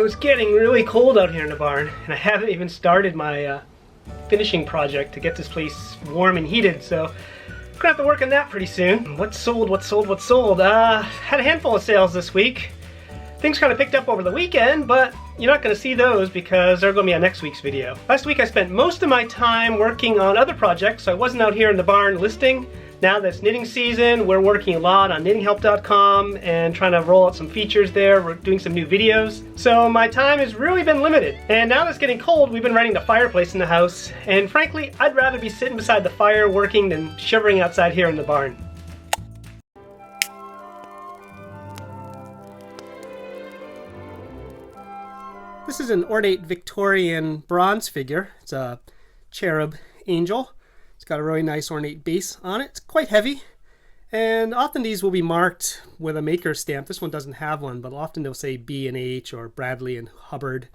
it's getting really cold out here in the barn, and I haven't even started my finishing project to get this place warm and heated, so I'm gonna have to work on that pretty soon. What's sold? Had a handful of sales this week. Things kind of picked up over the weekend, but you're not going to see those because they're going to be on next week's video. Last week I spent most of my time working on other projects, so I wasn't out here in the barn listing. Now that it's knitting season, we're working a lot on knittinghelp.com and trying to roll out some features there. We're doing some new videos. So my time has really been limited. And now that it's getting cold, we've been running the fireplace in the house. And frankly, I'd rather be sitting beside the fire working than shivering outside here in the barn. This is an ornate Victorian bronze figure. It's a cherub angel. It's got a really nice ornate base on it. It's quite heavy. And often these will be marked with a maker stamp. This one doesn't have one, but often they'll say B&H or Bradley and Hubbard.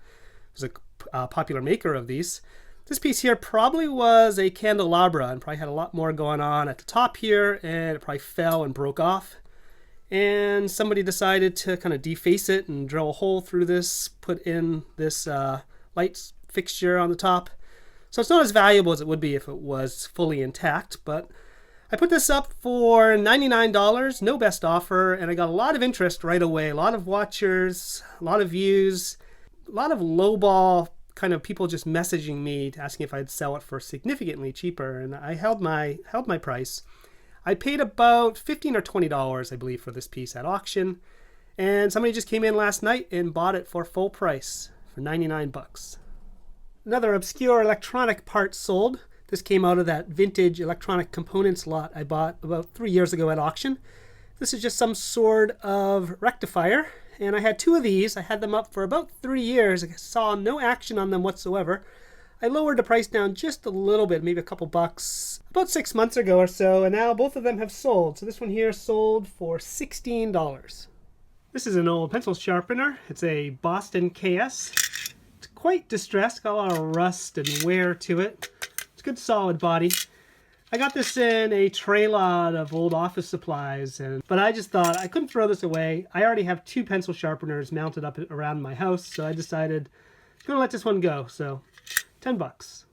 There's a popular maker of these. This piece here probably was a candelabra and probably had a lot more going on at the top here, and it probably fell and broke off. And somebody decided to kind of deface it and drill a hole through this, put in this light fixture on the top. So it's not as valuable as it would be if it was fully intact, but I put this up for $99, no best offer, and I got a lot of interest right away. A lot of watchers, a lot of views, a lot of lowball kind of people just messaging me asking if I'd sell it for significantly cheaper, and I held my price. I paid about $15 or $20, I believe, for this piece at auction, and somebody just came in last night and bought it for full price for 99 bucks. Another obscure electronic part sold. This came out of that vintage electronic components lot I bought about 3 years ago at auction. This is just some sort of rectifier, and I had two of these. I had them up for about 3 years. I saw no action on them whatsoever. I lowered the price down just a little bit, maybe a couple bucks, about 6 months ago or so, and now both of them have sold. So this one here sold for $16. This is an old pencil sharpener. It's a Boston KS. It's quite distressed, got a lot of rust and wear to it. It's a good solid body. I got this in a tray lot of old office supplies, but I just thought I couldn't throw this away. I already have two pencil sharpeners mounted up around my house, so I decided I'm gonna let this one go. So 10 bucks.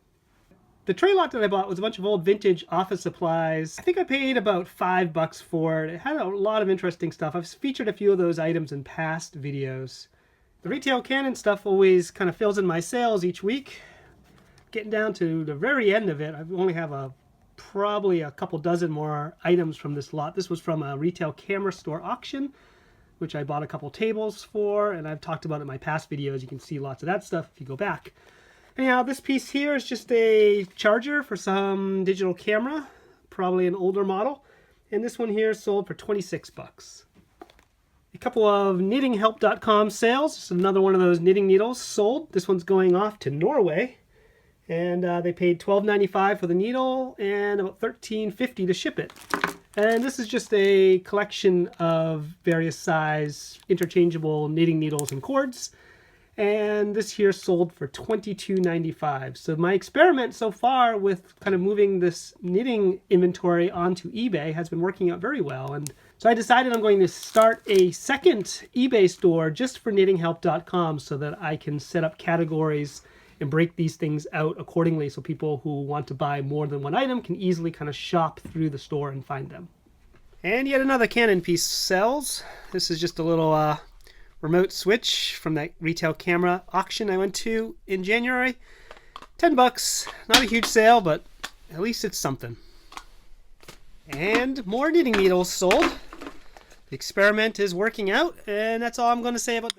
The tray lot that I bought was a bunch of old vintage office supplies. I think I paid about $5 for it. It had a lot of interesting stuff. I've featured a few of those items in past videos. The retail Canon stuff always kind of fills in my sales each week. Getting down to the very end of it, I only have probably a couple dozen more items from this lot. This was from a retail camera store auction, which I bought a couple tables for, and I've talked about it in my past videos. You can see lots of that stuff if you go back. Anyhow, this piece here is just a charger for some digital camera, probably an older model. And this one here sold for 26 bucks. A couple of knittinghelp.com sales. Just another one of those knitting needles sold. This one's going off to Norway. And they paid $12.95 for the needle and about $13.50 to ship it. And this is just a collection of various size interchangeable knitting needles and cords. And this here sold for $22.95. So my experiment so far with kind of moving this knitting inventory onto eBay has been working out very well. And so I decided I'm going to start a second eBay store just for knittinghelp.com so that I can set up categories and break these things out accordingly so people who want to buy more than one item can easily kind of shop through the store and find them. And yet another Canon piece sells. This is just a little remote switch from that retail camera auction I went to in January. 10 bucks, not a huge sale, but at least it's something. And more knitting needles sold. The experiment is working out, and that's all I'm going to say about